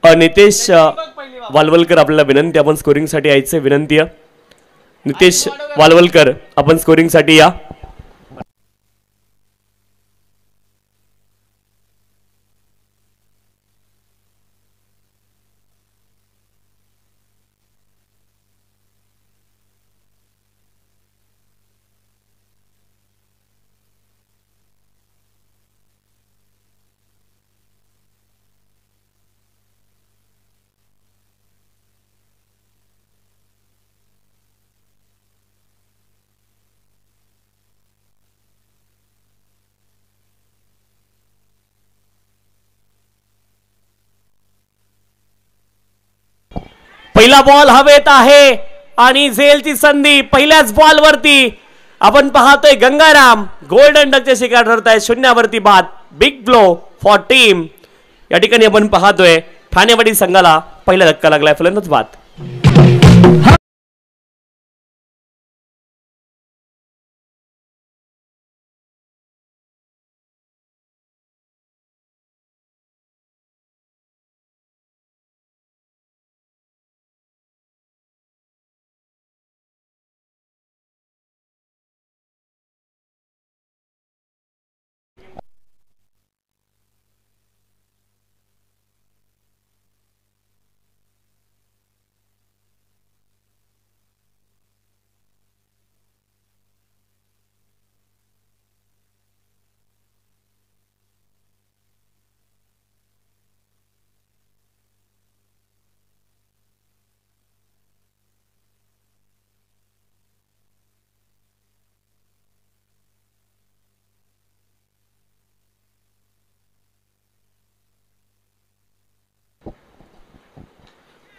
नितेश वालवलकर आपल्याला विनंती, आपण स्कोरिंग साठी यायचे विनंती आहे. नितेश वालवलकर आपण स्कोरिंग साठी या. पहिला बॉल हवेत आहे आणि झेलची संधी पहिल्याच बॉल वरती. आपण पाहतोय गंगाराम गोल्डन डकचे शिकार ठरत आहे. शून्यावरती बाद. Big blow for team. या ठिकाणी आपण पाहतोय ठाणेवाडी संघाला पहिला धक्का लागलाय. फलंदाज बाद.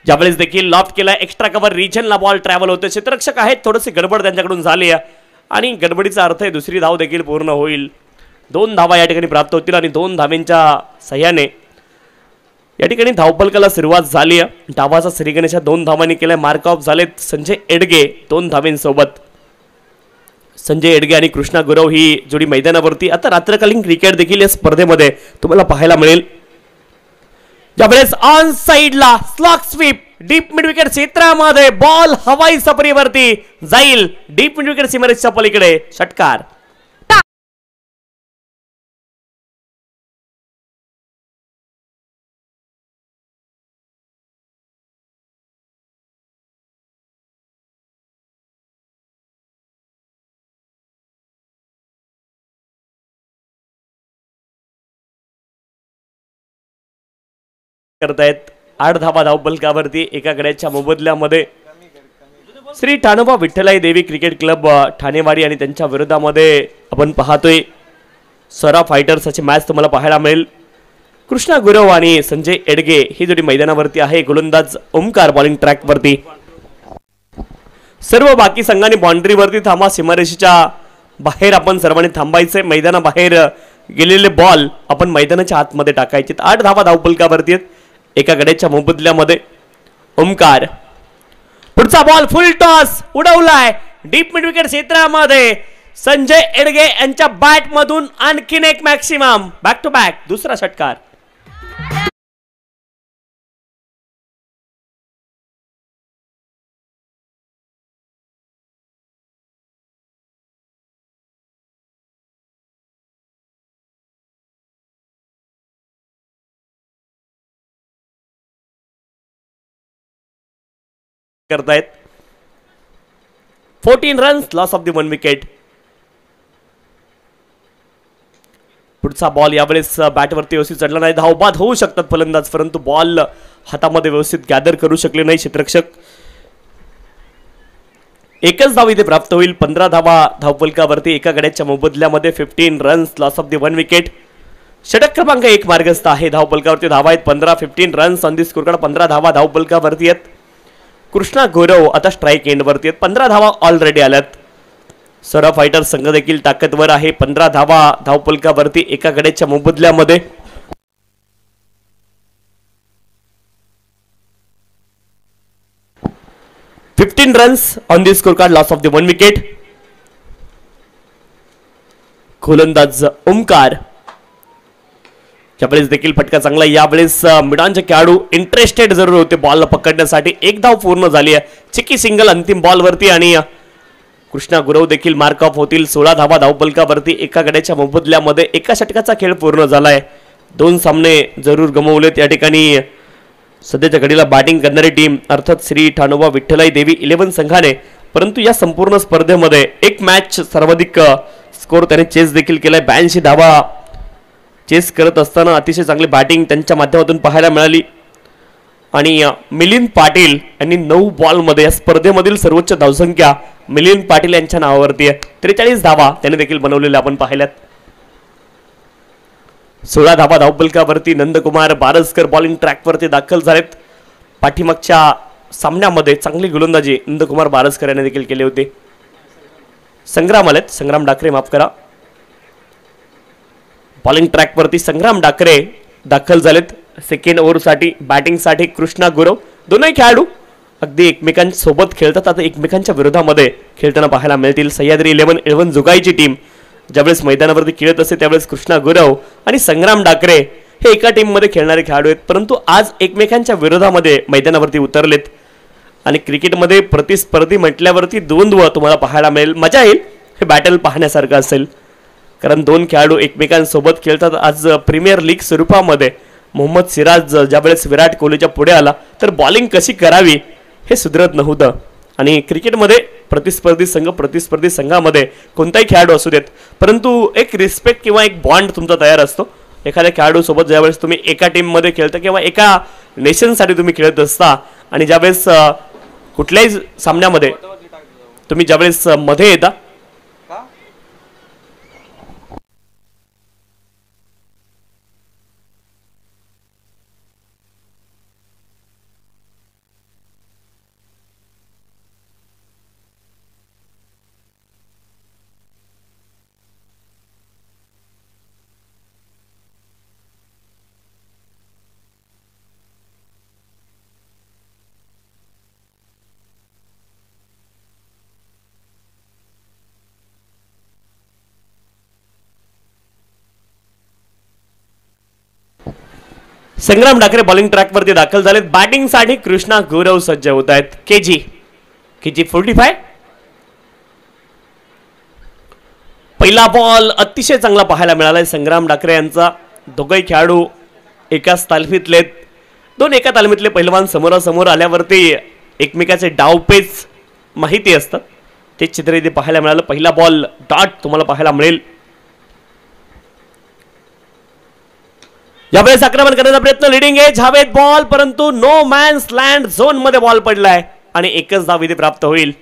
ज्यावेळेस देखील लॉफ्ट केला एक्स्ट्रा कव्हर रिजनला बॉल ट्रॅव्हल होते. क्षेत्ररक्षक आहेत, थोडीशी गडबड त्यांच्याकडून झाली आणि गडबडीचा अर्थ आहे दुसरी धाव देखील पूर्ण होईल. 2 धावा या ठिकाणी प्राप्त होतील आणि 2 धावांच्या सहाय्याने या ठिकाणी धावफलकाला सुरुवात झाली आहे. डावाचा श्रीगणेशा 2 धावांनी केलाय. मार्क ऑफ झालेत संजय एडगे 2 धावांसोबत. संजय एडगे आणि कृष्णा गुरव ही जोडी मैदानावरती आता रात्रकालीन क्रिकेट देखील या स्पर्धेमध्ये तुम्हाला पाहायला मिळेल. ज्यावेळेस ऑन साइडला slog sweep deep mid wicket क्षेत्रामध्ये बॉल हवाई सफरीवरती जाईल. डीप मिड विकेट सीमारेषेच्या पलीकडे षटकार. करतायत 8 धावा धावफलकावरती. एका गड्याच्या मोबदल्यामध्ये श्री ठाणोबा विठ्ठलाई देवी क्रिकेट क्लब ठाणेवाडी आणि त्यांच्या विरोधामध्ये आपण पाहतोय सरा फायटर्स अशी मॅच तुम्हाला पाहायला मिळेल. कृष्णा गुरव आणि संजय एडगे ही जोडी मैदानावरती आहे. गोलंदाज ओमकार बॉलिंग ट्रॅक वरती. सर्व बाकी संघांनी बाउंड्रीवरती थांबा. सीमारेषेच्या बाहेर आपण सर्वांनी थांबायचे. मैदानाबाहेर गेलेले बॉल आपण मैदानाच्या आतमध्ये टाकायचे. 8 धावा धावफलकावरती आहेत. एका गड्याच्या मोबदल्यामध्ये ओमकार. पुढचा बॉल फुल टॉस उडवलाय डीप मिड विकेट क्षेत्रामध्ये. संजय एडगे यांच्या बॅट मधून आणखीन एक मॅक्सिमम. बॅक टू बॅक दुसरा षटकार. करतायत 14 runs loss of the 1 wicket. पुढचा बॉल यावेळेस बॅटवरती व्यवस्थित चढला नाही. धावबाद होऊ शकतात फलंदाज, परंतु बॉल हातामध्ये व्यवस्थित गॅदर करू शकले नाही क्षेत्ररक्षक. एकच धाव इथे प्राप्त होईल. 15 धावा धावफलकावरती. एका गड्याच्या मोबदल्यामध्ये 15 runs loss of the 1 wicket. षटक क्रमांक 1 मार्गस्थ आहे. धावफलकावरती धावा आहेत 15. 15 runs on the score card. 15 धावा धावफलकावरती आहेत. कृष्णा गौरव आता स्ट्राईक एंड वरती आहेत. 15 धावा ऑलरेडी आल्यात. सरा फायटर संघ देखील ताकदवर आहे. 15 धावा धावफलकावरती एका गड्याच्या मोबदल्यामध्ये. Fifteen runs on the score card loss of the 1 wicket. गोलंदाज ओमकार. यावेळेस देखील फटका चांगला. यावेळेस मिडानचे खेळाडू इंटरेस्टेड जरूर होते बॉल पकडण्यासाठी. एक धाव पूर्ण झाली आहे. चिकी सिंगल अंतिम बॉलवरती आणि कृष्णा गुरव देखील मार्क ऑफ होतील. 16 धावा धावपलकावरती. एका गड्याच्या मोबदल्यामध्ये एका षटकाचा खेळ पूर्ण झालाय. 2 सामने जरूर गमावलेत या ठिकाणी. सध्याच्या घडीला बॅटिंग करणारी टीम अर्थात श्री ठाणोबा विठ्ठलाई देवी 11 संघाने, परंतु या संपूर्ण स्पर्धेमध्ये एक मॅच सर्वाधिक स्कोर त्याने चेस देखील केलाय. 82 धावा चेस करत असताना अतिशय चांगली बॅटिंग त्यांच्या माध्यमातून पाहायला मिळाली. आणि मिलिंद पाटील यांनी 9 बॉलमध्ये या स्पर्धेमधील सर्वोच्च धावसंख्या मिलिंद पाटील यांच्या नावावरती आहे. 43 धावा त्याने देखील बनवलेल्या आपण पाहिल्यात. 16 धावा धावपलकावरती. नंदकुमार बारसकर बॉलिंग ट्रॅकवरती दाखल झालेत. पाठीमागच्या सामन्यामध्ये चांगली गोलंदाजी नंदकुमार बारसकर यांनी देखील केली होती. संग्राम आलेत, संग्राम डाकरे माफ करा. बॉलिंग ट्रॅकवरती संग्राम डाकरे दाखल झालेत. सेकंड ओव्हरसाठी बॅटिंगसाठी कृष्णा गुरव. दोनही खेळाडू अगदी एकमेकांसोबत खेळतात, आता एकमेकांच्या विरोधामध्ये खेळताना पाहायला मिळतील. सह्याद्री 11 जुगाईची टीम ज्यावेळेस मैदानावरती खेळत असते त्यावेळेस कृष्णा गुरव आणि संग्राम डाकरे हे एका टीममध्ये खेळणारे खेळाडू आहेत, परंतु आज एकमेकांच्या विरोधामध्ये मैदानावरती उतरलेत. आणि क्रिकेटमध्ये प्रतिस्पर्धी म्हटल्यावरती द्वंद्व तुम्हाला पाहायला मिळेल. मजा येईल. हे बॅटल पाहण्यासारखं असेल, कारण 2 खेळाडू एकमेकांसोबत खेळतात. आज प्रीमियर लीग स्वरूपामध्ये मोहम्मद सिराज ज्यावेळेस विराट कोहलीच्या पुढे आला तर बॉलिंग कशी करावी हे सुधरत नव्हतं. आणि क्रिकेटमध्ये प्रतिस्पर्धी संघामध्ये कोणताही खेळाडू असू देत, परंतु एक रिस्पेक्ट किंवा एक बॉन्ड तुमचा तयार असतो. एखाद्या खेळाडूसोबत ज्यावेळेस तुम्ही एका टीममध्ये खेळता किंवा एका नेशनसाठी तुम्ही खेळत असता आणि ज्यावेळेस कुठल्याही सामन्यामध्ये तुम्ही ज्यावेळेस मध्ये येता संग्राम डाकरे बॉलिंग ट्रॅकवरती दाखल झालेत. बॅटिंगसाठी कृष्णा गुरव सज्ज होत आहेत. केजी 45. पहिला बॉल अतिशय चांगला पाहायला मिळालाय संग्राम डाकरे यांचा. दोघे खेळाडू एकाच तालमीतलेत. 2 एका तालमीतले पहिलवान समोरासमोर आल्यावरती एकमेकाचे डावपेच माहिती असतात. ते चित्र इथे पाहायला मिळालं. पहिला बॉल डॉट तुम्हाला पाहायला मिळेल. यावेळेस आक्रमण करण्याचा प्रयत्न लिडिंग एज हवेत बॉल, परंतु नो मॅन्स लँड झोन मध्ये बॉल पडलाय आणि एकच धाव इथे प्राप्त होईल.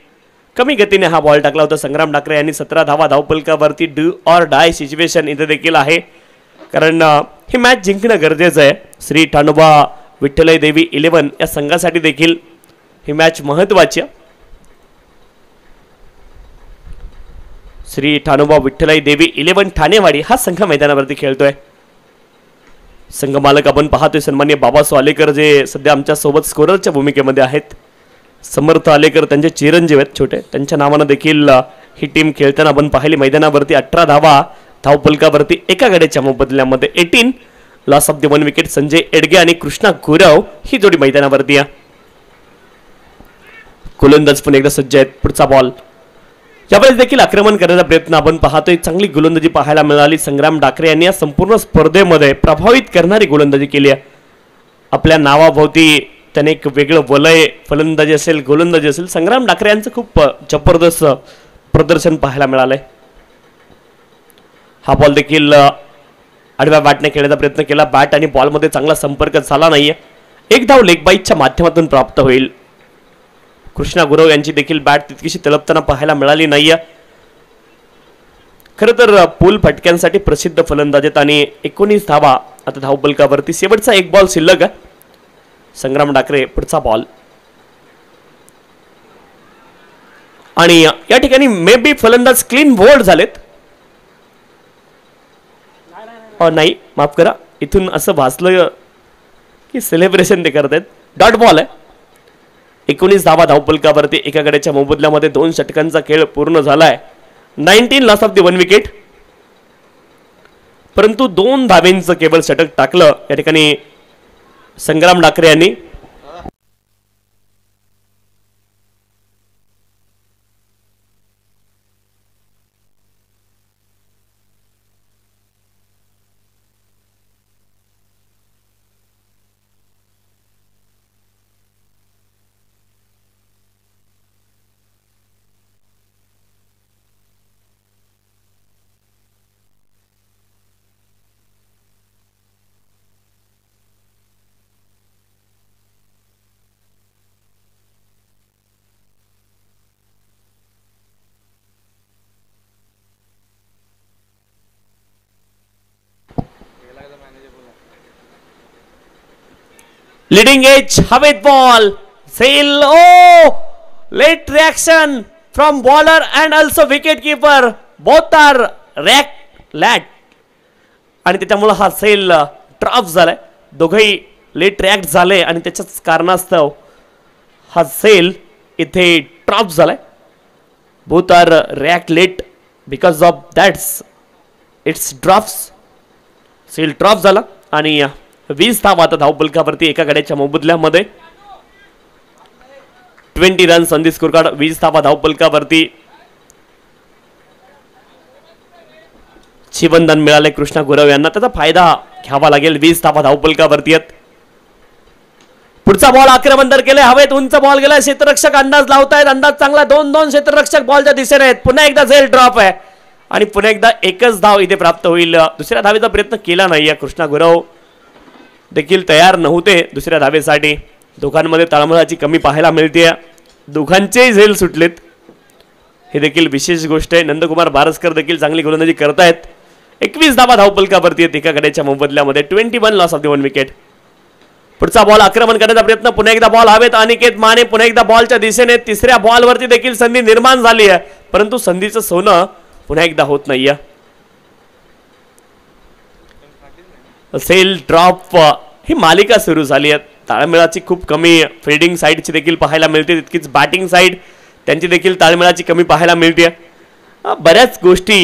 कमी गतीने हा बॉल टाकला होता संग्राम डाकरे यांनी. 17 धावा धावपलकावरती. डू ऑर डाय सिच्युएशन इथे देखील आहे, कारण ही मॅच जिंकणं गरजेचं आहे. श्री ठाणोबा विठ्ठलाई देवी 11 या संघासाठी देखील ही मॅच महत्वाची आहे. श्री ठाणोबा विठ्ठलाई देवी 11 ठाणेवाडी हा संघ मैदानावरती खेळतोय. संघ मालक आपण पाहतोय सन्माननीय बाबासो आलेकर, जे सध्या आमच्या सोबत स्कोररच्या भूमिकेमध्ये आहेत. समर्थ आलेकर त्यांचे चिरंजीव आहेत छोटे, त्यांच्या नावानं देखील ही टीम खेळताना आपण पाहिली. मैदानावरती 18 धावा धावपलकावरती. एका गड्याच्या मोबदल्यामध्ये 18. Loss of the 1 wicket. Sanjay Edage आणि कृष्णा गुरव ही जोडी मैदानावरती आहे. गोलंदाज पण एकदा सज्ज आहेत. पुढचा बॉल. यावेळेस देखील आक्रमण करण्याचा प्रयत्न आपण पाहतोय. चांगली गोलंदाजी पाहायला मिळाली. संग्राम डाकरे यांनी या संपूर्ण स्पर्धेमध्ये प्रभावित करणारी गोलंदाजी केली आहे. आपल्या नावाभोवती त्याने एक वेगळं वलय, फलंदाजी असेल गोलंदाजी असेल, संग्राम डाकरे यांचं खूप जबरदस्त प्रदर्शन पाहायला मिळालंय. हा बॉल देखील आडव्या बॅटने खेळण्याचा प्रयत्न केला. बॅट आणि बॉलमध्ये चांगला संपर्क झाला नाहीये. एक धाव लेग बाईटच्या माध्यमातून प्राप्त होईल. कृष्णा गुरव यांची देखील बॅट तितकीशी तळपताना पाहायला मिळाली नाहीये. खरं तर पूल फटक्यांसाठी प्रसिद्ध फलंदाज आहेत आणि 19 धावा आता धावपलकावरती. शेवटचा एक बॉल शिल्लक आहे. संग्राम डाकरे पुढचा बॉल. आणि या ठिकाणी मे बी फलंदाज क्लीन बोल्ड झालेत. नाही माफ करा, इथून असं भासलं की सेलिब्रेशन ते करतायत. डॉट बॉल आहे. 19 धावा धावपलकावरती. एका गड्याच्या मोबदल्यामध्ये 2 षटकांचा खेळ पूर्ण झालाय. 19 लॉस ऑफ द 1 विकेट. परंतु 2 धावेंचं केवळ षटक टाकलं या ठिकाणी संग्राम डाकरे यांनी. Leading edge, hawet ball, sail, oh, late reaction from bowler and also wicket keeper. Both are lat. आणि त्याच्यामुळे हा सेल ड्रॉप झालाय. दोघेही लेट रिॲक्ट झाले आणि त्याच्याच कारणास्तव हा सेल इथे ड्रॉप झालाय. Both are react late because of that's it's drops. सेल ड्रॉप झाला आणि 20 धावा आता धावपलकावरती एका गड्याच्या मोबदल्यामध्ये. 20 runs on the score card. 20 धावा धावपलकावरती. जीवनदान मिळाले कृष्णा गुरव यांना. त्याचा फायदा घ्यावा लागेल. 20 धावा धावपलकावरती आहेत. पुढचा बॉल आक्रमण केले. हवेत उंच बॉल गेला. क्षेत्ररक्षक अंदाज लावतायत. अंदाज चांगला. 2-2 क्षेत्ररक्षक बॉलच्या दिशेने आहेत. पुन्हा एकदा झेल ड्रॉप आहे आणि पुन्हा एकदा एकच धाव इथे प्राप्त होईल. दुसऱ्या धावेचा प्रयत्न केला नाही. कृष्णा गुरव देखील तयार नव्हते दुसऱ्या धावेसाठी. दोघांमध्ये ताळमेळाची कमी पाहायला मिळते. दोघांचेही झेल सुटलेत. हे देखील विशेष गोष्ट आहे. नंदकुमार बारसकर देखील चांगली गोलंदाजी करतायत. 21 धावा धावपलकावरती आहेत एका गड्याच्या मोबदल्यामध्ये. 21 लॉस ऑफ द 1 विकेट. पुढचा बॉल आक्रमण करण्याचा प्रयत्न. पुन्हा एकदा बॉल हवेत. अनिकेत माने पुन्हा एकदा बॉलच्या दिशेने. तिसऱ्या बॉलवरती देखील संधी निर्माण झाली आहे परंतु संधीचं सोनं पुन्हा एकदा होत नाहीये. सेल ड्रॉप ही मालिका सुरू झाली आहे. ताळमेळाची खूप कमी फिल्डिंग साईडची देखील पाहायला मिळते. तितकीच बॅटिंग साईड त्यांची देखील ताळमेळाची कमी पाहायला मिळते. बऱ्याच गोष्टी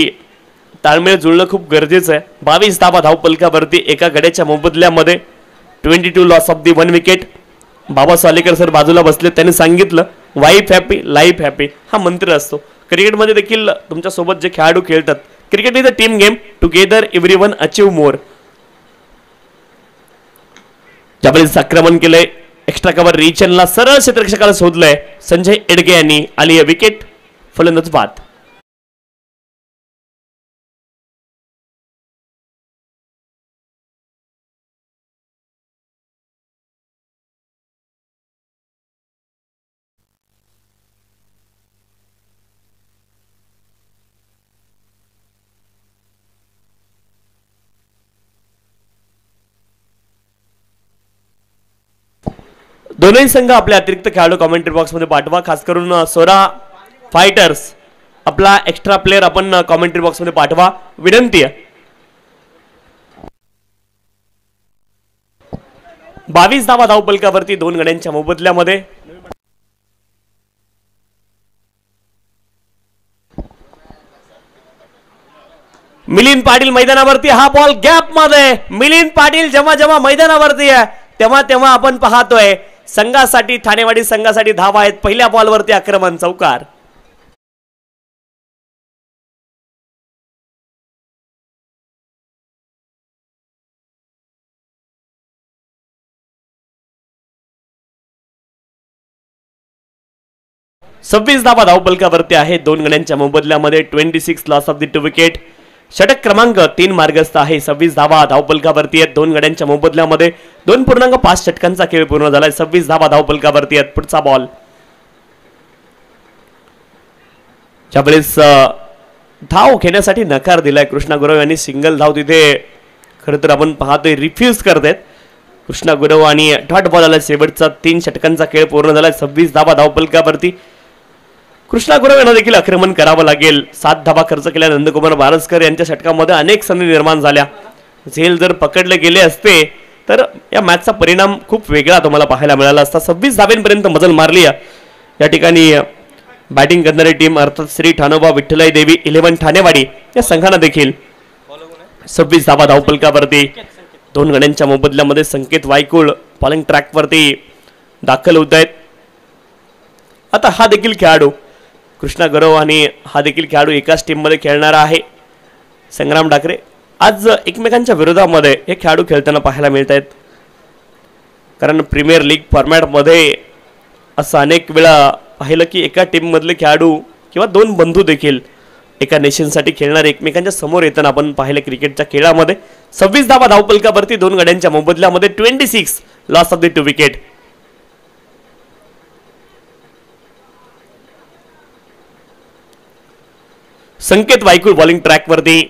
ताळमेळ जुळणं खूप गरजेचं आहे. 22 धावा धावपलकावरती एका गड्याच्या मोबदल्यामध्ये. 22 लॉस ऑफ दी 1 विकेट. बाबा सालेकर सर बाजूला बसले. त्यांनी सांगितलं वाईफ हॅपी लाईफ हॅपी हा मंत्र असतो. क्रिकेटमध्ये देखील तुमच्या सोबत जे खेळाडू खेळतात. Cricket is a team game. Together everyone achieve more. ज्यावेळेस आक्रमण केलंय. एक्स्ट्रा कव्हर रिचनला सरळ क्षेत्ररक्षकाला शोधलंय. संजय एडगे यांनी आली विकेट. फलंदाज बाद. दोनही संघ आपले अतिरिक्त खेळाडू कॉमेंट्री बॉक्स मध्ये पाठवा. खास करून सोरा फायटर्स आपला एक्स्ट्रा प्लेयर आपण कॉमेंट्री बॉक्स मध्ये पाठवा विनंती आहे. 22 धावा धावपलकावरती 2 गड्यांच्या मोबदल्यामध्ये. मिलिंद पाटील मैदानावरती. हा बॉल गॅप मध्ये. मिलिंद पाटील जेव्हा जेव्हा मैदानावरती आहे तेव्हा तेव्हा आपण पाहतोय संघासाठी ठाणेवाडी संघासाठी धावा आहेत. पहिल्या बॉलवरती आक्रमण चौकार. सव्वीस धावा धावपलकावरती आहे 2 गड्यांच्या मोबदल्यामध्ये. 26 लॉस ऑफ द 2 विकेट. षटक क्रमांक 3 मार्गस्थ आहे. 26 धावा धावपलकावरती आहेत 2 गड्यांच्या मोबदल्यामध्ये. 2.5 षटकांचा खेळ पूर्ण झालाय. 26 धावा धावपलकावरती आहेत. पुढचा बॉल. ज्यावेळेस धाव घेण्यासाठी नकार दिलाय कृष्णा गुरव यांनी. सिंगल धाव तिथे खरं तर आपण पाहतोय रिफ्यूज करतायत कृष्णा गुरव आणि डॉट बॉल आला. शेवटचा 3 षटकांचा खेळ पूर्ण झालाय. 26 धावा धावपलकावरती. कृष्णा गुरव यांना देखील आक्रमण करावं लागेल. 7 धावा खर्च केल्या नंदकुमार बारसकर यांच्या षटकामध्ये. अनेक संधी निर्माण झाल्या. झेल जर पकडले गेले असते तर या मॅचचा परिणाम खूप वेगळा तुम्हाला पाहायला मिळाला असता. 26 धाव्यांपर्यंत मजल मारली या ठिकाणी बॅटिंग करणारी टीम अर्थात श्री ठाणोबा विठ्ठलाई देवी 11 ठाणेवाडी या संघानं देखील 26 धावा धावपलकावरती. दोन गड्यांच्या मोबदल्यामध्ये संकेत वायकुळ बॉलिंग ट्रॅकवरती दाखल होत आहेत. आता हा देखील खेळाडू कृष्णा गुरव आणि हा देखील खेळाडू एकाच टीममध्ये खेळणारा आहे. संग्राम ठाकरे आज एकमेकांच्या विरोधामध्ये हे खेळाडू खेळताना पाहायला मिळत आहेत. कारण प्रीमियर लीग फॉर्मॅटमध्ये असं अनेक वेळा पाहिलं की एका टीममधले खेळाडू किंवा दोन बंधू देखील एका नेशनसाठी खेळणारे एकमेकांच्या समोर येताना आपण पाहिलं क्रिकेटच्या खेळामध्ये. 26 धावा धावपलकावरती दोन गड्यांच्या मोबदल्यामध्ये 26 loss of the 2 wicket. Sanket Waykul bowling ट्रॅकवरती.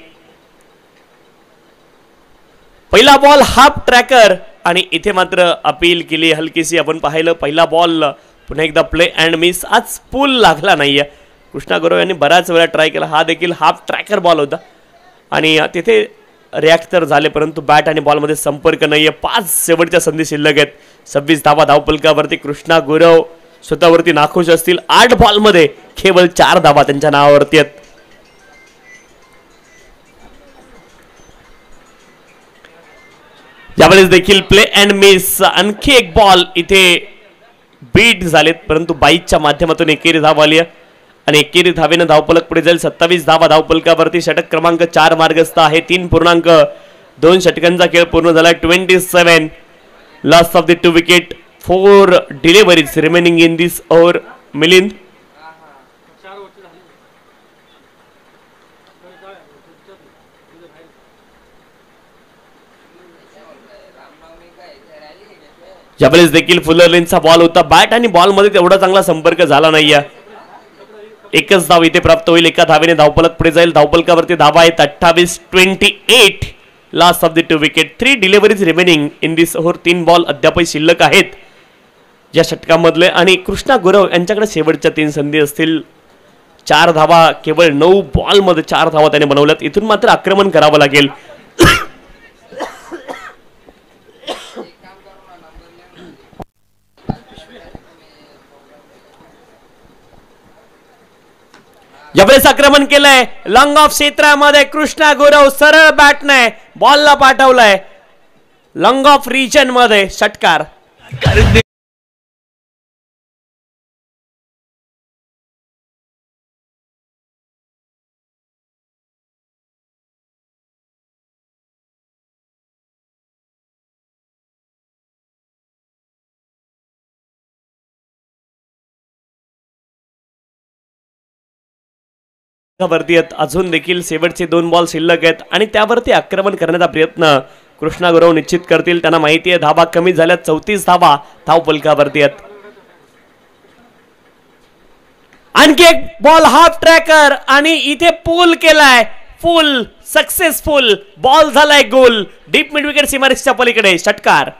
पहिला बॉल हाफ ट्रॅकर आणि इथे मात्र अपील केली हलकीशी. आपण पाहिलं पहिला बॉल पुन्हा एकदा प्ले अँड मिस. आज पूल लागला नाहीये. कृष्णा गुरव यांनी बराच वेळा ट्राय केला. हा देखील हाफ ट्रॅकर बॉल होता आणि तिथे रिॲक्ट तर झाले परंतु बॅट आणि बॉलमध्ये संपर्क नाहीये. 5 शेवटच्या संधी शिल्लक आहेत. 26 धावा धावपलकावरती कृष्णा गुरव स्वतःवरती नाखुश असतील. 8 बॉलमध्ये केवळ 4 धावा त्यांच्या नावावरती आहेत. यावेळेस देखील प्ले अँड मिस. आणखी एक बॉल इथे बीट झालेत परंतु 22च्या माध्यमातून एकेरी धाव आली आणि एकेरी धावेनं धावपलक पुढे जाईल. 27 धावा धावपलकावरती. षटक क्रमांक 4 मार्गस्थ आहे. 3.2 षटकांचा खेळ पूर्ण झाला. 27 loss of the 2 wicket. 4 deliveries remaining in this over. Milind यावेळेस देखील फुलरलिनचा बॉल होता. बॅट आणि बॉल मध्ये तेवढा चांगला संपर्क झाला नाहीये. एकच धाव इथे प्राप्त होईल. एका धावेने धावपलक पुढे जाईल. धावपलकावरती धावा आहेत 28 loss of the 2 wicket. 3 deliveries remaining in this over. 3 ball अद्यापही शिल्लक आहेत या षटकामधले आणि कृष्णा गुरव यांच्याकडे शेवटच्या 3 संधी असतील. 4 धावा केवळ 9 बॉलमध्ये 4 धावा त्याने बनवल्यात. इथून मात्र आक्रमण करावं लागेल. यावेळेस आक्रमण केलंय लॉंग ऑफ क्षेत्रामध्ये. कृष्णा गुरव सरळ बॅटने बॉलला पाठवलाय लॉंग ऑफ रिजन मध्ये. षटकार वरती आहेत. अजून देखील शेवटचे 2 बॉल शिल्लक आहेत आणि त्यावरती आक्रमण करण्याचा प्रयत्न कृष्णा गुरव निश्चित करतील. त्यांना माहिती आहे धावा कमी झाल्या. 34 धावा धावपलकावरती आहेत. आणखी एक बॉल हाफ ट्रॅकर आणि इथे पूल केलाय. फुल सक्सेसफुल बॉल झालाय गोल. डीप मिड विकेट सीमारेषेच्या पलीकडे. षटकार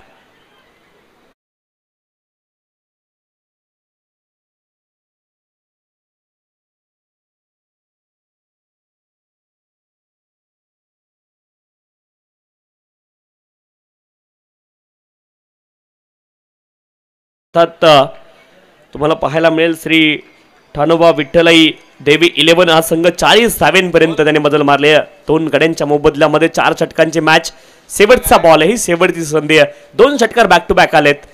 तुम्हाला पाहायला मिळेल श्री ठाणोबा विठ्ठलाई देवी 11 हा संघ 40 धावेंपर्यंत त्याने बदल मारले. 2 गड्यांच्या मोबदल्यामध्ये 4 षटकांची मॅच. शेवटचा बॉल आहे. ही शेवटची संधी आहे. 2 षटकार बॅक टू बॅक आलेत.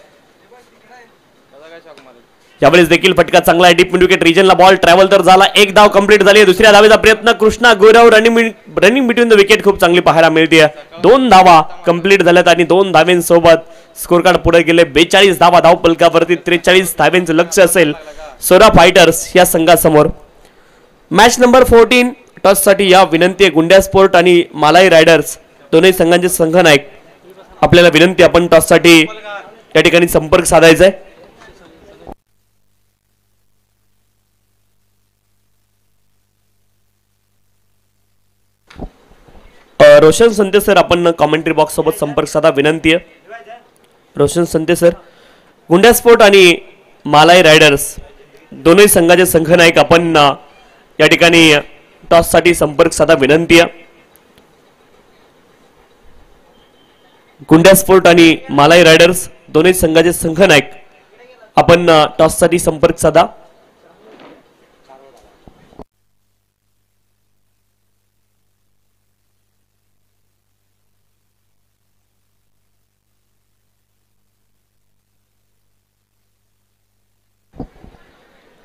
यावेळेस देखील फटका चांगला आहे. डीप मिड विकेट रिजनला बॉल ट्रॅव्हल तर झाला. 1 धाव कंप्लीट झाली. दुसऱ्या धावेचा प्रयत्न Krishna Gurav. Running between the wicket खूप चांगली पाहायला मिळते. 2 धावा कंप्लीट झाल्यात आणि 2 धावेंसोबत स्कोर कार्ड पुढे गेले. 42 धावा धावपलकावरती. 43 धावेंचं लक्ष असेल सोरा फायटर्स या संघासमोर. मॅच नंबर 14 टॉस साठी या विनंती आहे गुंड्या स्पोर्ट आणि मालाई रायडर्स दोन्ही संघांचे संघनायक. आपल्याला विनंती आपण टॉस साठी या ठिकाणी संपर्क साधायचा आहे. रोशन संते सर आपण कॉमेंट्री बॉक्स सोबत संपर्क साधा विनंती आहे. रोशन संते सर गुंड्या स्पोर्ट आणि मालाई रायडर्स दोन्ही संघाचे संघनायक आपण या ठिकाणी टॉस साठी संपर्क साधा विनंती आहे. गुंड्या स्पोर्ट आणि मालाई रायडर्स दोन्ही संघाचे संघनायक आपण टॉस साठी संपर्क साधा.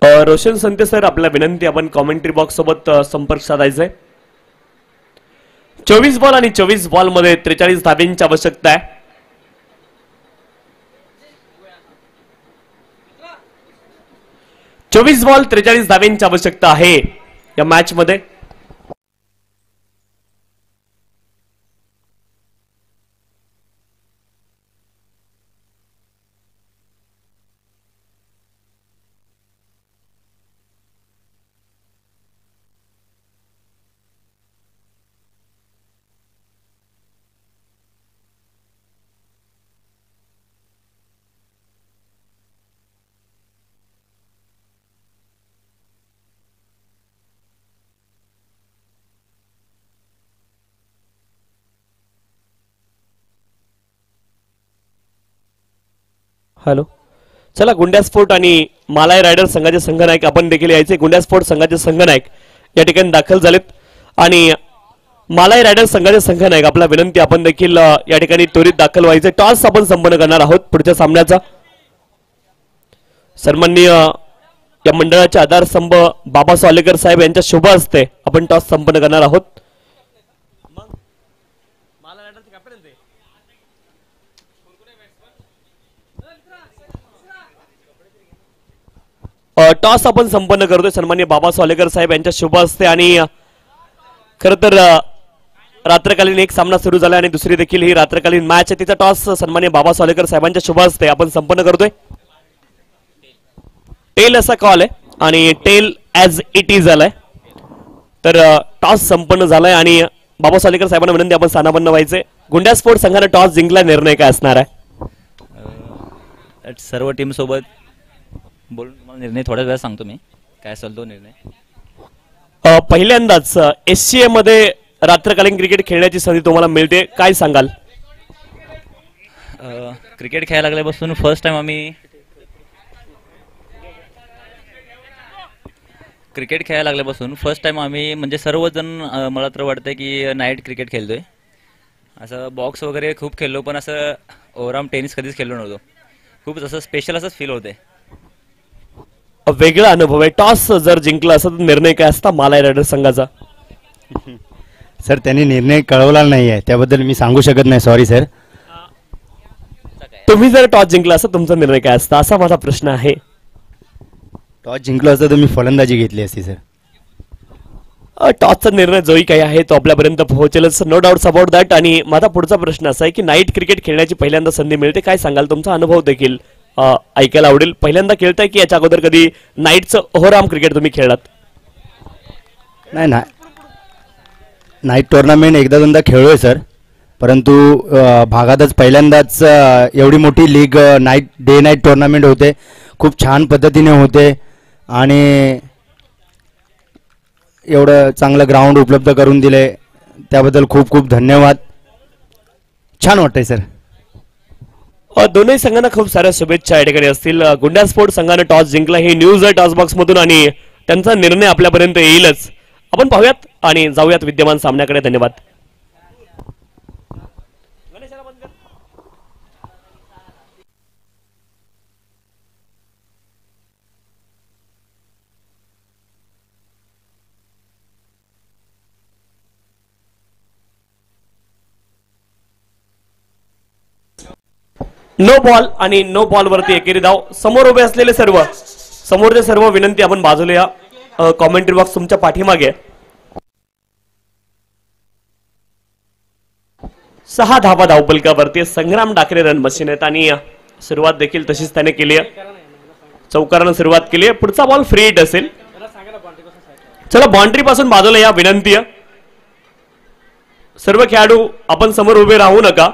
रोशन संते सर, आपला विनंती, आपण कॉमेंट्री बॉक्स सोबत संपर्क साधायचा आहे. 24 बॉल आणि 24 बॉल मध्ये 43 धाब्यांची आवश्यकता आहे. 24 बॉल 43 धाब्यांची आवश्यकता आहे या मॅच मध्ये. हॅलो, चला, गुंड्या स्फोट आणि मालाय रायडर संघाचे संघनायक आपण देखील यायचे. गुंड्या स्फोट संघाचे संघनायक या ठिकाणी दाखल झालेत आणि मालाय रायडर संघाचे संघनायक, आपला विनंती, आपण देखील या ठिकाणी त्वरित दाखल व्हायचे. टॉस आपण संपन्न करणार आहोत पुढच्या सामन्याचा. सन्माननीय या मंडळाचे आधारस्तंभ बाबा सोलेकर साहेब यांच्या शुभ हस्ते आपण टॉस संपन्न करणार आहोत. टॉस आपण संपन्न करतोय सन्माननीय बाबा सोलेकर साहेब यांच्या शुभ हस्ते. आणि खर तर रात्रकालीन एक सामना सुरू झाला आणि दुसरी देखील ही रात्रकालीन मॅच आहे. तिचा टॉस सन्माननीय बाबा सोलेकर साहेबांच्या शुभ हस्ते आपण संपन्न करतोय. टेल असा कॉल आहे आणि टेल ॲज इट इज झालाय. तर टॉस संपन्न झालाय आणि बाबा सोलेकर साहेबांना विनंती, आपण स्थानापन्न व्हायचे. गुंड्या स्पोर्ट संघाने टॉस जिंकला, निर्णय काय असणार आहे? सर्व टीम सोबत बोलून मला निर्णय थोड्या वेळात सांगतो मी काय असेल तो निर्णय. पहिल्यांदाच SCA मध्ये रात्रकालीन क्रिकेट खेळण्याची संधी तुम्हाला मिळते, काय सांगाल? क्रिकेट खेळायला लागल्यापासून फर्स्ट टाइम आम्ही म्हणजे सर्वजण मला तर वाटतं की नाईट क्रिकेट खेळतोय. असं बॉक्स वगैरे खूप खेळलो, पण असं ओव्हरआर्म टेनिस कधीच खेळलो नव्हतो. खूप असं स्पेशल असंच फील होते. वेगळा अनुभव आहे. टॉस जर जिंकला असता तर निर्णय काय असता मालाय रायडर संघाचा? सर, त्यांनी निर्णय कळवला नाही आहे, त्याबद्दल मी सांगू शकत नाही, सॉरी सर. तुम्ही जर टॉस जिंकला असता तुमचा निर्णय काय असता, असा माझा प्रश्न आहे. टॉस जिंकलो असतं तर मी फलंदाजी घेतली असती सर. टॉसचा निर्णय जोही काही आहे तो आपल्यापर्यंत पोहोचेलच, नो डाऊट्स अबाउट दॅट. आणि माझा पुढचा प्रश्न असा आहे की नाईट क्रिकेट खेळण्याची पहिल्यांदा संधी मिळते, काय सांगाल? तुमचा अनुभव देखील ऐकायला आवडेल. पहिल्यांदा खेळताय की याच्या अगोदर कधी नाईटचं ओव्हरआर्म क्रिकेट तुम्ही खेळलात? नाही ना, नाईट टुर्नामेंट एकदा दोनदा खेळलोय सर, परंतु भागातच पहिल्यांदाच एवढी मोठी लीग डे नाईट टुर्नामेंट होते, खूप छान पद्धतीने होते आणि एवढं चांगलं ग्राउंड उपलब्ध करून दिले त्याबद्दल खूप खूप धन्यवाद. छान वाटतंय सर. दोन्ही संघांना खूप साऱ्या शुभेच्छा या ठिकाणी असतील. गुंडा स्पोर्ट संघाने टॉस जिंकला, ही न्यूज आहे टॉस बॉक्स मधून आणि त्यांचा निर्णय आपल्यापर्यंत येईलच. आपण पाहूयात आणि जाऊयात विद्यमान सामन्याकडे. धन्यवाद. नो बॉल आणि नो बॉल वरती एकेरी धाव. समोर उभे असलेले समोरचे सर्व विनंती, आपण बाजूला या. कॉमेंट्री बॉक्स तुमच्या पाठीमागे. 6 धावा धावपलकावरती. संग्राम डाकरे रन मशीन आहेत आणि सुरुवात देखील तशीच त्याने केली आहे. चौकारानं सुरुवात केली आहे. पुढचा बॉल फ्री हिट असेल. चला, बाउंड्री पासून बाजूला या. विनंती आहे सर्व खेळाडू, आपण समोर उभे राहू नका.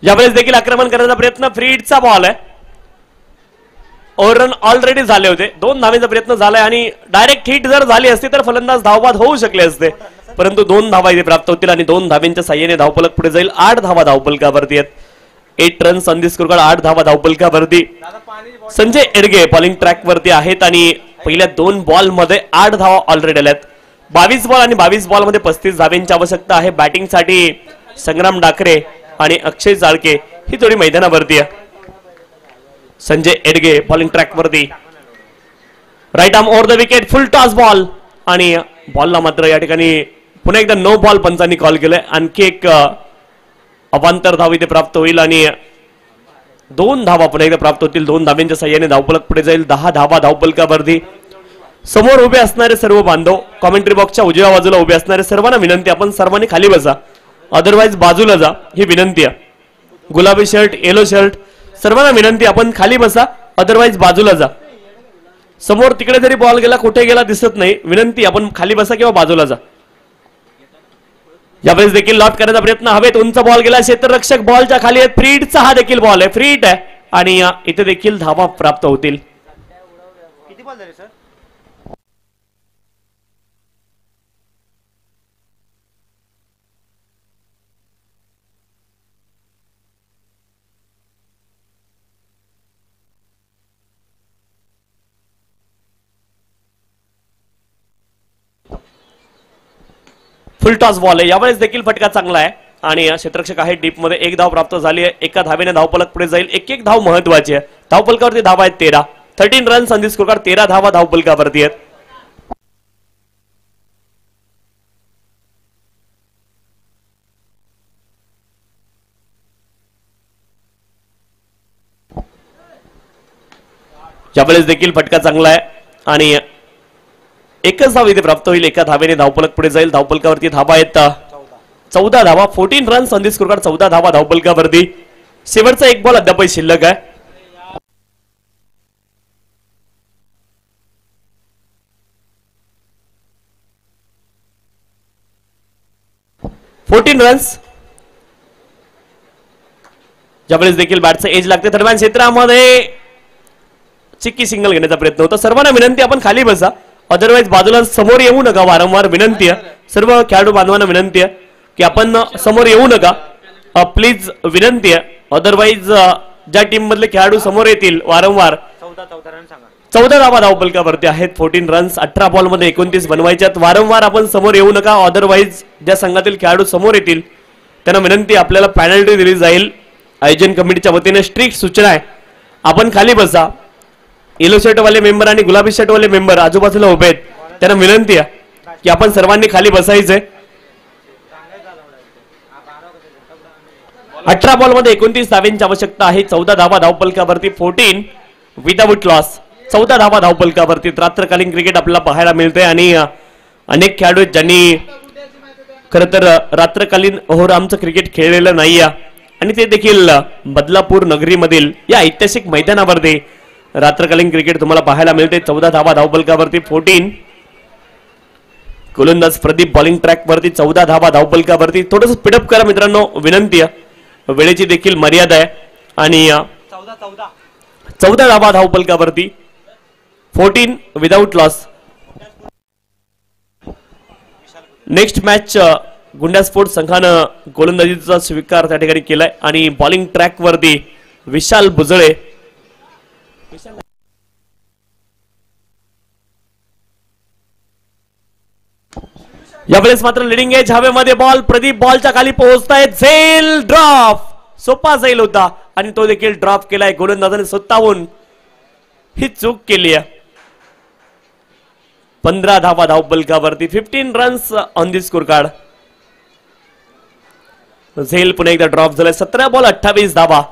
यावेळेस देखील आक्रमण करण्याचा प्रयत्न. फ्री हिटचा बॉल आहे. ओव्हररन ऑलरेडी झाले होते. 2 धावेचा प्रयत्न झालाय आणि डायरेक्ट हिट जर झाली असती तर फलंदाज धावबाद होऊ शकले असते, परंतु 2 धावा इथे प्राप्त होतील आणि 2 धाव्यांच्या साह्याने धावफलक पुढे जाईल. 8 धावा धावफलकावरती आहेत. 8 runs on the score card, 8 धावा धावपलकावरती. संजय एडगे बॉलिंग ट्रॅक वरती आहेत आणि पहिल्या 2 बॉल मध्ये 8 धावा ऑलरेडी आल्यात. 22 बॉल आणि 22 बॉल मध्ये 35 धाव्यांची आवश्यकता आहे. बॅटिंग साठी संग्राम डाकरे आणि अक्षय जाळके ही जोडी मैदानावरती आहे. संजय एडगे बॉलिंग ट्रॅक वरती, right arm over the wicket, full toss ball आणि बॉलला मात्र या ठिकाणी पुन्हा एकदा नो बॉल पंचांनी कॉल केलाय. आणखी एक अवांतर धाव इथे प्राप्त होईल आणि 2 धावा पुन्हा एकदा प्राप्त होतील. 2 धाव्यांच्या साह्याने धावफलक पुढे जाईल. 10 धावा धावफलकावरती. समोर उभे असणारे सर्व बांधव, कॉमेंट्री बॉक्सच्या उजव्या बाजूला उभे असणारे सर्वांना विनंती, आपण सर्वांनी खाली बसा, अदरवाईज बाजूला जा, ही विनंती आहे. गुलाबी शर्ट, येलो शर्ट, सर्वांना विनंती, आपण खाली बसा, अदरवाईज बाजूला जा. समोर तिकडे जरी बॉल गेला, कुठे गेला दिसत नाही, विनंती आपण खाली बसा किंवा बाजूला जा. यावेळेस देखील लॉट करण्याचा प्रयत्न, हवेत उंच बॉल गेला, क्षेत्ररक्षक बॉलच्या खाली आहेत. फ्री हिटचा हा देखील बॉल आहे, फ्री हिट आहे आणि इथे देखील धावा प्राप्त होतील. किती बॉल झाले सर? फुल टॉस बॉल आहे. यावेळेस देखील फटका चांगला आहे आणि क्षेत्ररक्षक आहे डीप मध्ये. 1 धाव प्राप्त झाली आहे. एका धावेने धावफलक पुढे जाईल. एक धाव महत्वाची आहे. धावफलकावरती धावा आहेत 13. 13 runs on the score card, 13 धावा धावफलकावरती आहेत. यावेळेस देखील फटका चांगला आहे आणि एकच धाव इथे प्राप्त होईल. एका धावेने धावफलक पुढे जाईल. धावफलकावरती धावा आहेत 14 धावा. 14 runs on the score card, 14 धावा धावफलकावरती. शेवटचा 1 बॉल अद्याप शिल्लक आहे. रन्स. ज्यावेळेस देखील बॅटचं एज लागते, दरम्यान क्षेत्रामध्ये चिक्की सिंगल घेण्याचा प्रयत्न होता. सर्वांना विनंती, आपण खाली बसा, अदरवाईज बाजूला समोर येऊ नका. वारंवार विनंती आहे, सर्व खेळाडू बांधवांना विनंती आहे की आपण समोर येऊ नका, प्लीज विनंती आहे. अदरवाईज ज्या टीम मधले खेळाडू समोर येतील वारंवार. 14 धावा धावफलकावरती आहेत. 14 रन्स, 18 बॉल मध्ये 29 बनवायच्यात. वारंवार आपण समोर येऊ नका, अदरवाईज ज्या संघातील खेळाडू समोर येतील त्यांना विनंती, आपल्याला पॅनल्टी दिली जाईल. आयोजन कमिटीच्या वतीने स्ट्रिक्ट सूचना आहे, आपण खाली बसा. येलो शर्ट वाले मेंबर आणि गुलाबी शर्ट वाले मेंबर आजूबाजूला उभे आहेत, त्यांना विनंती आहे की आपण सर्वांनी खाली बसायचंय. 18 बॉल मध्ये 29 धाव्यांची आवश्यकता आहे. 14 धावा धावफलकावरती, 14 विदाउट लॉस. 14 धावा धावफलकावरती. रात्रकालीन क्रिकेट आपल्याला पाहायला मिळते आणि अनेक खेळाडू ज्यांनी खरं तर रात्रकालीन ओव्हरआर्मचं क्रिकेट खेळलेलं नाहीये आणि ते देखील बदलापूर नगरीमधील या ऐतिहासिक मैदानावरती रात्रकालीन क्रिकेट तुम्हाला पाहायला मिळते. 14 धावा धावफलकावरती, 14. गोलंदाज प्रदीप बॉलिंग ट्रॅक वरती, 14 धावा धावफलकावरती. थोडंसं स्पीडअप करा मित्रांनो, विनंती आहे, वेळेची देखील मर्यादा आहे आणि 14 धावा धावफलकावरती, 14 विदाउट लॉस. नेक्स्ट मॅच गुंडा स्पोर्ट्स संघानं गोलंदाजीचा स्वीकार त्या ठिकाणी केलाय आणि बॉलिंग ट्रॅक वरती विशाल बुजळे. यावेळेस मात्र लिडिंग एज हवेमध्ये बॉल, प्रदीप बॉलच्या खाली पोहोचतायत. झेल ड्रॉप, सोपा झेल होता आणि तो देखील ड्रॉप केलाय. गोलंदाजाने स्वतःहून ही चूक केली आहे. 15 धावा धावफलकावरती, 15 runs on the score card. झेल पुन्हा एकदा ड्रॉप झालाय. 17 बॉल 28 धावा.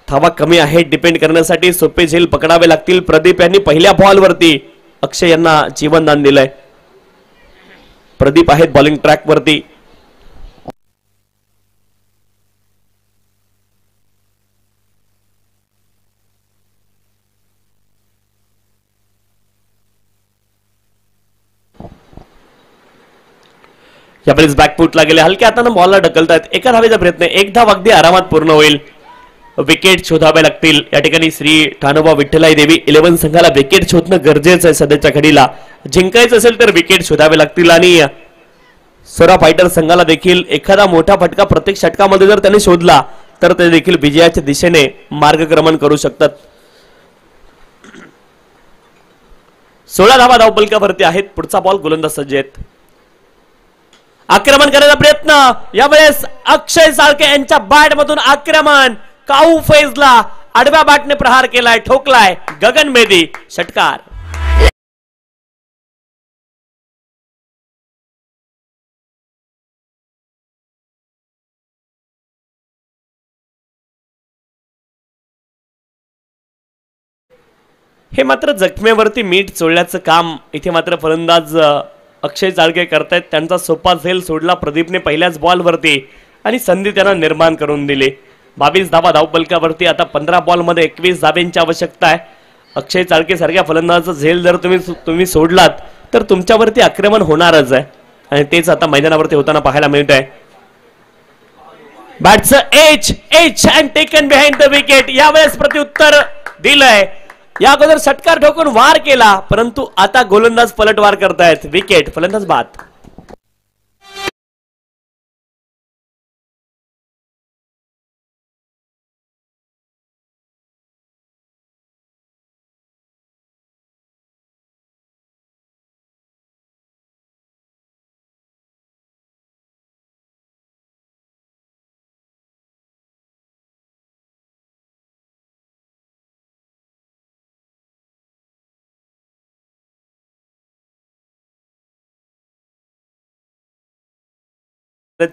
धावा कमी आहेत डिपेंड करण्यासाठी सोपे झेल पकडावे लागतील. प्रदीप यांनी पहिल्या बॉल वरती अक्षय यांना जीवनदान दिलंय. प्रदीप आहेत बॉलिंग ट्रॅक वरती. यावेळेस बॅकफुटला गेले, हलक्या हाताने बॉलला ढकलतायत. एका धावेचा प्रयत्न, एक धाव अगदी आरामात पूर्ण होईल. विकेट शोधावे लागतील या ठिकाणी. श्री ठाणोबा विठ्ठलाई देवी 11 संघाला विकेट शोधणं गरजेचं आहे. सध्याच्या घडीला जिंकायचं असेल तर विकेट शोधावे लागतील आणि स्वरा फायटर संघाला देखील एखादा मोठा फटका प्रत्येक षटकामध्ये जर त्यांनी शोधला तर ते देखील विजयाच्या दिशेने मार्गक्रमण करू शकतात. 16 धावा धावपलकावरती आहेत. पुढचा बॉल गोलंदाज सज्ज आहेत. आक्रमण करण्याचा प्रयत्न यावेळेस अक्षय साळके यांच्या बॅट मधून आक्रमण. काऊ फैजला आडव्या बॅटने प्रहार केलाय, ठोकलाय. गगन मेदी षटकार. हे मात्र जखमेवरती मीठ चोळल्याचं काम इथे मात्र फलंदाज अक्षय साळके करतायत. त्यांचा सोपा झेल सोडला प्रदीपने पहिल्याच बॉलवरती आणि संधी त्यांना निर्माण करून दिली. 22 धावा धावपलकावरती. आता 15 बॉलमध्ये 21 धाब्यांची आवश्यकता आहे. अक्षय साळके सारख्या फलंदाजाचा झेल जर तुम्ही सोडलात तर तुमच्यावरती आक्रमण होणारच आहे आणि तेच आता मैदानावरती होताना पाहायला मिळत आहे. बॅटचं edge and taken behind the wicket. यावेळेस प्रत्युत्तर दिलंय. या अगोदर षटकार ठोकून वार केला परंतु आता गोलंदाज पलटवार करतायत. विकेट. फलंदाज बाद.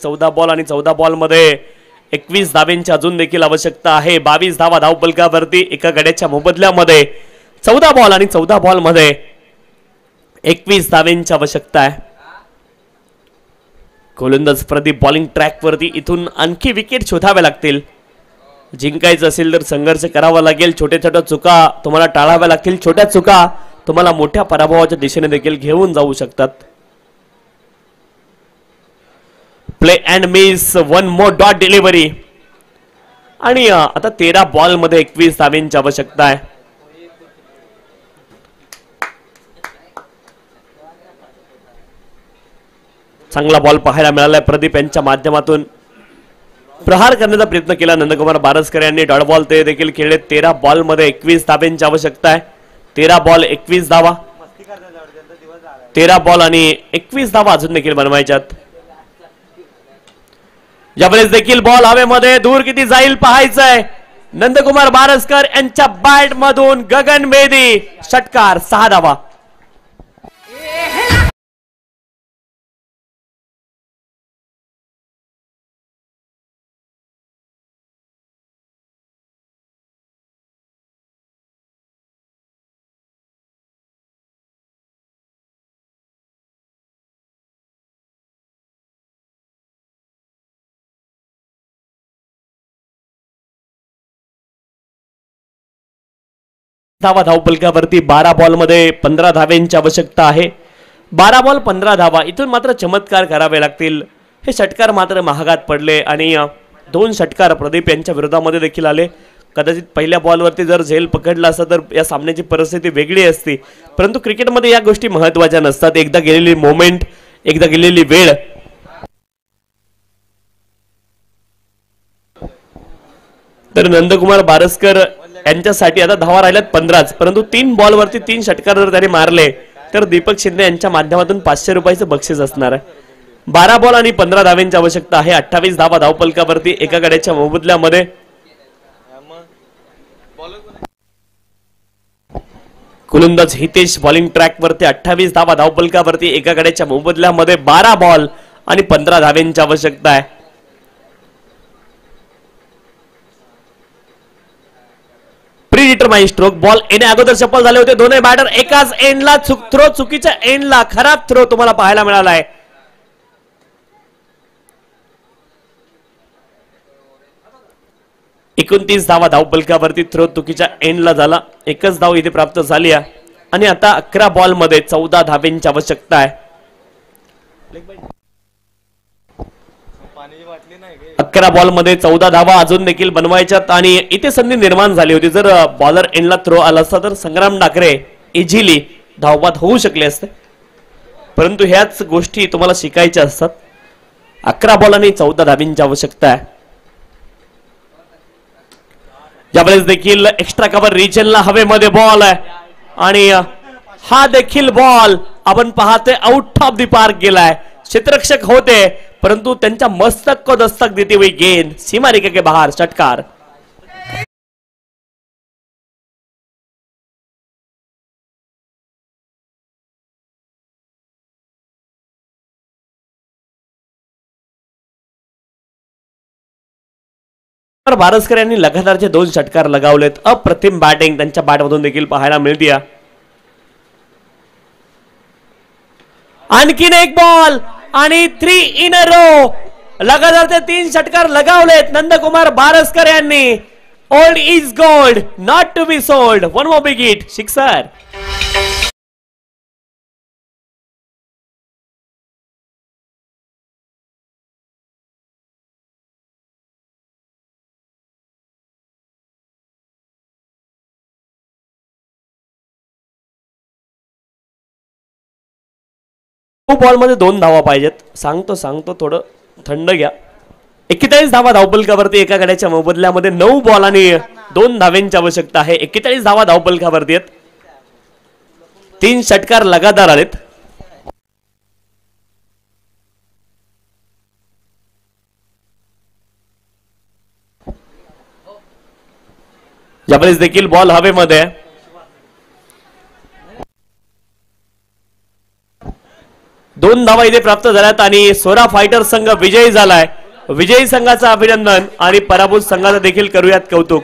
चौदा बॉल आणि 14 बॉल मध्ये 21 धाब्यांची अजून देखील आवश्यकता आहे. 22 धावा धावपलकावरती एका गड्याच्या मोबदल्यामध्ये 14 बॉल आणि 14 बॉल मध्ये 21 धाब्यांची आवश्यकता आहे. गोलंदाज प्रदीप बॉलिंग ट्रॅक वरती. इथून आणखी विकेट शोधाव्या लागतील. जिंकायचं असेल तर संघर्ष करावा लागेल. छोट्या छोट्या चुका तुम्हाला टाळाव्या लागतील. छोट्या चुका तुम्हाला मोठ्या पराभवाच्या दिशेने देखील घेऊन जाऊ शकतात. Play and miss. One more dot delivery आणि आता 13 बॉल मध्ये 21 धाब्यांची आवश्यकता आहे. चांगला बॉल पाहायला मिळालाय. प्रदीप यांच्या माध्यमातून प्रहार करण्याचा प्रयत्न केला नंदकुमार बारसकर यांनी. डॉट बॉल ते देखील खेळले. 13 बॉल मध्ये 21 धाब्यांची आवश्यकता आहे. 13 बॉल 21 धावा. 13 बॉल आणि 21 धावा अजून देखील बनवायच्यात. यावेळेस देखील बॉल हवेमध्ये. दूर किती जाईल पाहायचंय. नंदकुमार बारसकर यांच्या बॅट मधून गगन मेदी षटकार. 6 धावा. धावा धावपलकावरती. 12 बॉल मध्ये 15 धाव्यांची आवश्यकता आहे. 12 बॉल 15 धावा. इथून मात्र चमत्कार करावे लागतील. हे षटकार मात्र महागात पडले आणि 2 षटकार प्रदीप यांच्या विरोधामध्ये देखील आले. कदाचित पहिल्या बॉलवरती जर झेल पकडला असता तर या सामन्याची परिस्थिती वेगळी असती. परंतु क्रिकेटमध्ये या गोष्टी महत्त्वाच्या नसतात. एकदा गेलेली मोमेंट, एकदा गेलेली वेळ. तर नंदकुमार बारसकर यांच्यासाठी आता धावा राहिल्यात 15च. परंतु 3 बॉलवरती 3 षटकार जर त्याने मारले तर दीपक शिंदे यांच्या माध्यमातून 500 रुपयाचं बक्षीस असणार आहे. 12 बॉल आणि 15 धाव्यांची आवश्यकता आहे. 28 धावा धावपलकावरती एका गड्याच्या मोबदल्यामध्ये. गोलंदाज हितेश बॉलिंग ट्रॅक वरती. 28 धावा धावपलकावरती एका गड्याच्या मोबदल्यामध्ये. 12 बॉल आणि 15 धाव्यांची आवश्यकता आहे. Pre determined stroke. बॉल येणे अगोदर सफल झाले होते दोन्ही बॅटर. एकाच एंडला थ्रो, चुकीच्या एंडला खराब थ्रो तुम्हाला पाहायला मिळालाय. एकोणतीस धावा धावपलकावरती. थ्रो चुकीच्या एंडला झाला. एकच धाव इथे प्राप्त झाली आहे आणि आता 11 बॉल मध्ये 14 धाव्यांची आवश्यकता आहे. 11 बॉल मध्ये 14 धावा अजून देखील बनवायच्यात आणि इथे संधी निर्माण झाली होती. जर बॉलर एंडला थ्रो आला असता तर संग्राम डाकरे इझिली धावबाद होऊ शकले असते. परंतु ह्याच गोष्टी तुम्हाला शिकायच्या असतात. 11 बॉल आणि 14 धाव्यांची आवश्यकता आहे. यावेळेस देखील एक्स्ट्रा कव्हर रिजनला हवेमध्ये बॉल आहे आणि हा देखील बॉल आपण पाहतोय आउट ऑफ द पार्क गेलाय. क्षेत्ररक्षक होते परंतु त्यांच्या मस्तक को दस्तक देती हुई गेंद सीमारेखा के बाहर, षटकार. बारसकर यांनी लगातारचे 2 षटकार लगावलेत. अप्रतिम बॅटिंग त्यांच्या बॅटमधून देखील पाहायला मिळते. आणखीन एक बॉल आणि 3 इन अ रो. लगातारचे 3 षटकार लगावलेत नंदकुमार बारसकर यांनी. Old is gold, not to be sold. One more big hit, sixer. Ball मध्ये 2 धावा पाहिजेत. सांगतो थोडं थंड घ्या. 41 धावा धावपलकावरती एका गड्याच्या मोबदल्यामध्ये 9 बॉल आणि 2 धाव्यांची आवश्यकता आहे. 41 धावा धावपलकावरती आहेत. 3 षटकार लगातार आलेत. यावेळेस देखील बॉल हवेमध्ये. 2 धावा इथे प्राप्त झाल्यात आणि सोरा फायटर संघ विजयी झालाय. विजयी संघाचं अभिनंदन आणि पराभूत संघाचं देखील करूयात कौतुक.